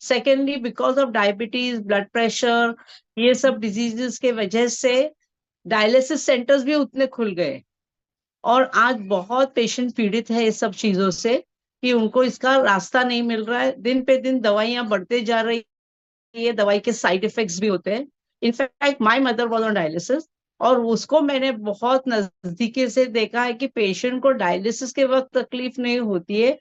Secondly because of diabetes, blood pressure, ये सब diseases के वजह से डायलिसिस सेंटर्स भी उतने खुल गए, और आज बहुत पेशेंट पीड़ित है इस सब चीजों से कि उनको इसका रास्ता नहीं मिल रहा है। दिन पे दिन दवाइयां बढ़ते जा रही है, दवाई के साइड इफेक्ट्स भी होते हैं। In fact my mother was on dialysis, और उसको मैंने बहुत नजदीकी से देखा है कि पेशेंट को डायलिसिस के वक्त तकलीफ नहीं होती है,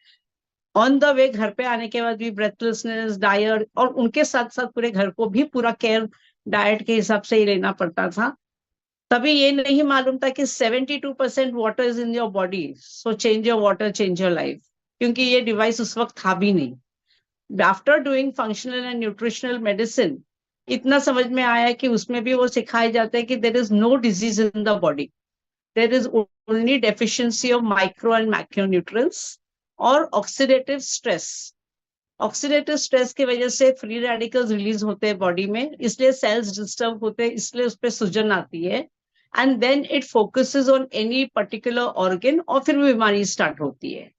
ऑन द वे घर पे आने के बाद भी ब्रेथलेसनेस, डायट, और उनके साथ साथ पूरे घर को भी पूरा केयर डाइट के हिसाब से ही लेना पड़ता था। तभी ये नहीं मालूम था कि 72% water is in your body, so change your water, change your life, क्योंकि ये डिवाइस उस वक्त था भी नहीं। After doing functional and nutritional medicine, इतना समझ में आया कि उसमें भी वो सिखाए जाते हैं कि there is no disease in the body, there is only deficiency of micro and macronutrients और ऑक्सीडेटिव स्ट्रेस। ऑक्सीडेटिव स्ट्रेस की वजह से फ्री रेडिकल्स रिलीज होते हैं बॉडी में, इसलिए सेल्स डिस्टर्ब होते हैं, इसलिए उस पर सूजन आती है, and then it focuses on any particular organ, और फिर बीमारी स्टार्ट होती है।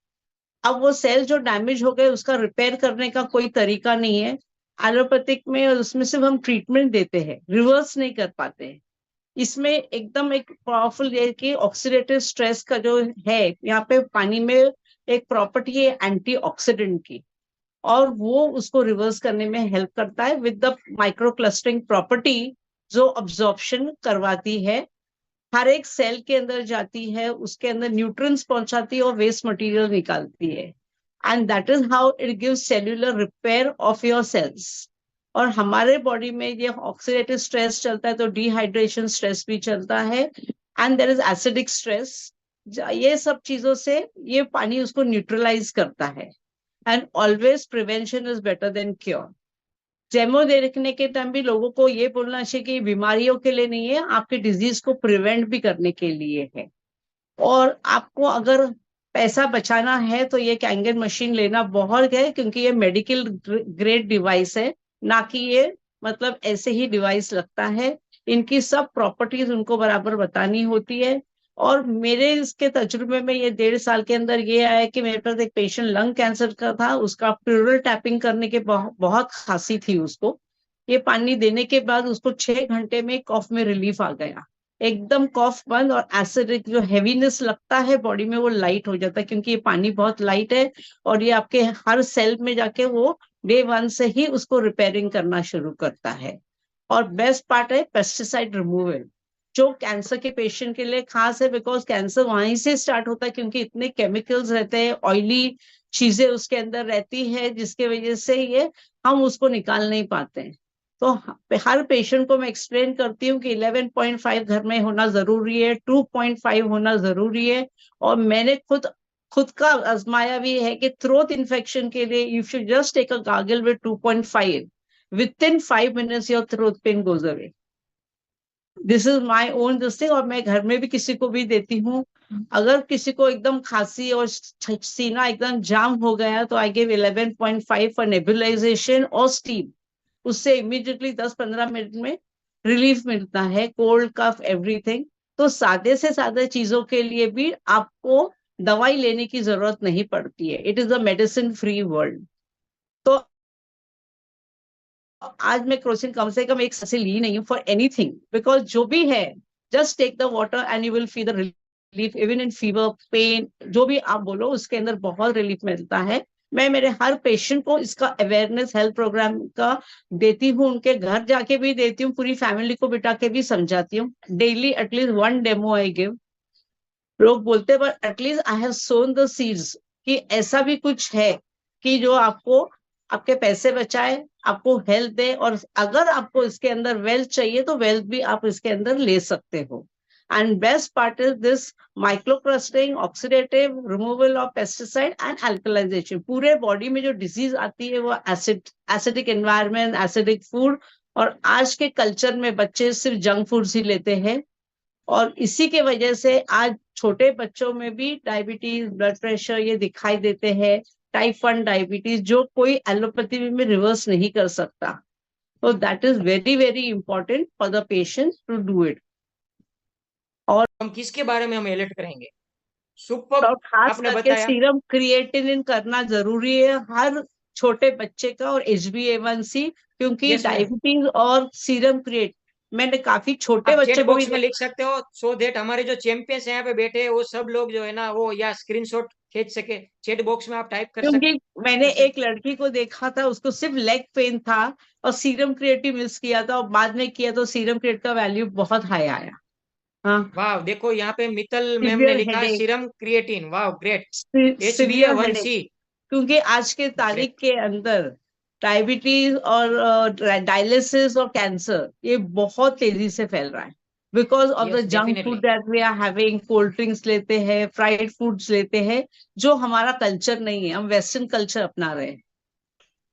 अब वो सेल जो डैमेज हो गए उसका रिपेयर करने का कोई तरीका नहीं है एलोपैथिक में, और उसमें सिर्फ हम ट्रीटमेंट देते हैं, रिवर्स नहीं कर पाते हैं। इसमें एकदम एक पावरफुल है कि ऑक्सीडेटिव स्ट्रेस का जो है, यहाँ पे पानी में एक प्रॉपर्टी है एंटीऑक्सीडेंट की, और वो उसको रिवर्स करने में हेल्प करता है with the micro clustering property, जो अब्जॉर्प्शन करवाती है, हर एक सेल के अंदर जाती है, उसके अंदर न्यूट्रिएंट्स पहुंचाती है और वेस्ट मटेरियल निकालती है, and that is how it gives cellular repair of your cells. और हमारे बॉडी में ये ऑक्सीडेटिव स्ट्रेस चलता है तो डिहाइड्रेशन स्ट्रेस भी चलता है, and there is acidic stress. ये सब चीजों से ये पानी उसको न्यूट्रलाइज करता है, and always prevention is better than cure. Demo देखने के टाइम भी लोगों को ये बोलना चाहिए कि बीमारियों के लिए नहीं है, आपके डिजीज को प्रिवेंट भी करने के लिए है। और आपको अगर पैसा बचाना है तो ये कैंगन मशीन लेना बहुत है, क्योंकि ये मेडिकल ग्रेड डिवाइस है, ना कि ये मतलब ऐसे ही डिवाइस लगता है। इनकी सब प्रॉपर्टीज उनको बराबर बतानी होती है। और मेरे इसके तजुर्बे में ये 1.5 साल के अंदर ये आया कि मेरे पास एक पेशेंट लंग कैंसर का था, उसका प्लूरल टैपिंग करने के बहुत खांसी थी उसको। ये पानी देने के बाद उसको 6 घंटे में कॉफ में रिलीफ आ गया, एकदम कॉफ बंद, और एसिडिक जो हेवीनेस लगता है बॉडी में वो लाइट हो जाता है, क्योंकि ये पानी बहुत लाइट है, और ये आपके हर सेल में जाके वो डे 1 से ही उसको रिपेयरिंग करना शुरू करता है। और बेस्ट पार्ट है पेस्टिसाइड रिमूवल, जो कैंसर के पेशेंट के लिए खास है, बिकॉज कैंसर वहीं से स्टार्ट होता है, क्योंकि इतने केमिकल्स रहते हैं, ऑयली चीजें उसके अंदर रहती है, जिसके वजह से ये हम उसको निकाल नहीं पाते हैं। तो हर पेशेंट को मैं एक्सप्लेन करती हूँ कि 11.5 घर में होना जरूरी है, 2.5 होना जरूरी है। और मैंने खुद का आजमाया भी है कि थ्रोट इन्फेक्शन के लिए you should just take a gargle with 2.5, within 5 minutes your throat pain goes away. This is my own this thing, और मैं घर में भी किसी को भी देती हूँ। अगर किसी को एकदम खांसी और सीना एकदम जाम हो गया तो आई गिव 11.5 फॉर नेबुलाइजेशन और स्टीम, उससे इमीडिएटली 10-15 मिनट में रिलीफ मिलता है, कोल्ड कफ एवरीथिंग। तो सादे से सादे चीजों के लिए भी आपको दवाई लेने की जरूरत नहीं पड़ती है, it is a medicine free world. तो आज मैं क्रोसिन कम से कम एक से ली नहीं हूँ फॉर एनीथिंग, बिकॉज जो भी है just take the water and you will feel the relief, even in fever, pain, जो भी आप बोलो उसके अंदर बहुत रिलीफ मिलता है। मैं मेरे हर पेशेंट को इसका अवेयरनेस हेल्थ प्रोग्राम का देती हूँ, उनके घर जाके भी देती हूँ, पूरी फैमिली को बिठा के भी समझाती हूँ। Daily at least 1 demo I give. लोग बोलते but at least I have sown the seeds कि ऐसा भी कुछ है कि जो आपको आपके पैसे बचाए, आपको हेल्थ दे, और अगर आपको इसके अंदर वेल्थ चाहिए तो वेल्थ भी आप इसके अंदर ले सकते हो। And best part is this microcrusting, oxidative removal of pesticide and alkalization. पूरे बॉडी में जो डिजीज आती है वो एसिडिक एनवायरमेंट, एसिडिक फूड, और आज के कल्चर में बच्चे सिर्फ जंक फूड ही लेते हैं, और इसी के वजह से आज छोटे बच्चों में भी डायबिटीज, ब्लड प्रेशर ये दिखाई देते हैं, टाइप 1 डायबिटीज, जो कोई एलोपैथी में रिवर्स नहीं कर सकता। तो that is very very important for the patient to do it. और हम किसके बारे में हम एलर्ट करेंगे? सुपर खास आपने करके बताया। सीरम क्रिएटिनिन करना जरूरी है। हर छोटे बच्चे का और HbA1c, क्योंकि Yes, ma'am. डायबिटीज और सीरम क्रिएट मैंने काफी छोटे आप बच्चे चैट को भी बॉक्स में लिख सकते हो सो दैट हमारे जो चैंपियंस यहाँ पे बैठे हैं वो सब लोग जो है ना वो या स्क्रीनशॉट खींच सके। चैट बॉक्स में आप टाइप कर क्योंकि मैंने सकते। एक लड़की को देखा था, उसको सिर्फ लेग पेन था और सीरम क्रिएटिव मिस किया था, और बाद में किया तो सीरम क्रिएट का वैल्यू बहुत हाई आया। हाँ, वाह, देखो यहाँ पे मित्तल मैम ने सिवियर लिखा है हेडेक, सीरम क्रिएटिन। वाह, ग्रेट। Severe headache, HbA1c। क्योंकि आज के ग्रेट। तारीख के अंदर डायबिटीज और डायलिसिस और कैंसर ये बहुत तेजी से फैल रहा है, because of the yes, junk food definitely. That we are having, cold drinks लेते हैं, फ्राइड फूड्स लेते हैं, जो हमारा कल्चर नहीं है, हम वेस्टर्न कल्चर अपना रहे हैं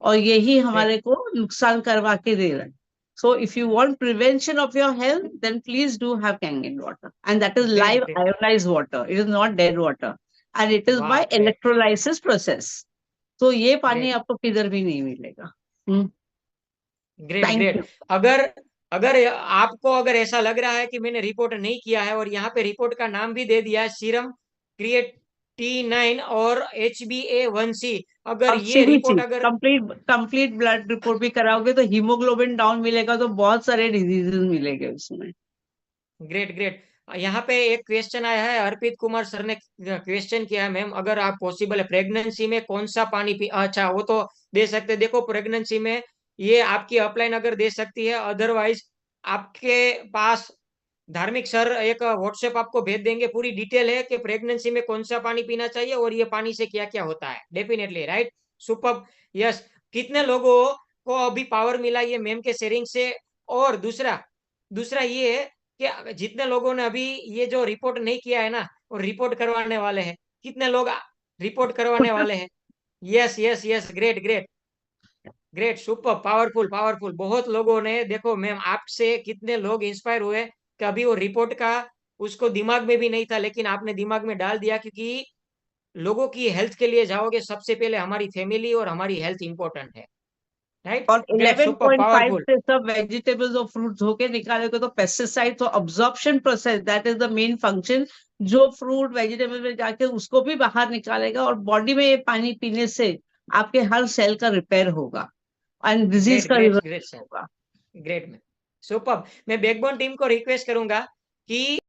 और यही ग्रेट। हमारे को नुकसान करवा के दे रहा है. So if you want prevention of your health, then please do have Kangen water. And that is great. live great. ionized water. It is not dead water. And it is वाह, by great. electrolysis process. तो ये पानी great. आपको किधर भी नहीं मिलेगा. Great. Thank great. you. अगर अगर आपको अगर ऐसा लग रहा है कि मैंने रिपोर्ट नहीं किया है और यहाँ पे रिपोर्ट का नाम भी दे दिया है सीरम क्रिएटिनाइन और HbA1c, अगर और ये CBC, रिपोर्ट अगर कंप्लीट ब्लड रिपोर्ट भी कराओगे तो हीमोग्लोबिन डाउन मिलेगा, तो बहुत सारे डिजीजेस मिलेंगे उसमें. ग्रेट। ग्रेट। यहाँ पे एक क्वेश्चन आया है, अर्पित कुमार सर ने क्वेश्चन किया है, मैम अगर आप पॉसिबल है प्रेगनेंसी में कौन सा पानी पी, अच्छा वो तो दे सकते हैं। देखो प्रेगनेंसी में ये आपकी अपलाइन अगर दे सकती है, अदरवाइज आपके पास धार्मिक सर एक व्हाट्सएप आपको भेज देंगे, पूरी डिटेल है कि प्रेगनेंसी में कौन सा पानी पीना चाहिए और ये पानी से क्या क्या होता है। Definitely right, super. यस, कितने लोगों को अभी पावर मिला ये मैम के शेयरिंग से। और दूसरा दूसरा ये है कि जितने लोगों ने अभी ये जो रिपोर्ट नहीं किया है ना, और रिपोर्ट करवाने वाले हैं, कितने लोग रिपोर्ट करवाने वाले हैं? Yes, yes, yes, great, great, great, super, powerful, powerful. बहुत लोगों ने, देखो मैम आपसे कितने लोग इंस्पायर हुए कि अभी वो रिपोर्ट का उसको दिमाग में भी नहीं था, लेकिन आपने दिमाग में डाल दिया, क्योंकि लोगों की हेल्थ के लिए जाओगे, सबसे पहले हमारी फैमिली और हमारी हेल्थ इंपॉर्टेंट है। राइट। और ग्रेट, सुपर, 11.5 पावरफुल। से सब वेजिटेबल्स और फ्रूट्स होके निकालेगे तो पेस्टिसाइड, तो absorption process, that is the main function, जो फ्रूट वेजिटेबल में जाके उसको भी बाहर निकालेगा, और बॉडी में ये पानी पीने से आपके हर सेल का रिपेयर होगा एंड डिजीज ग्रेट, का ग्रेट, ग्रेट रिवर्स सर। होगा. Great ma'am, super. मैं बैकबोन टीम को रिक्वेस्ट करूंगा कि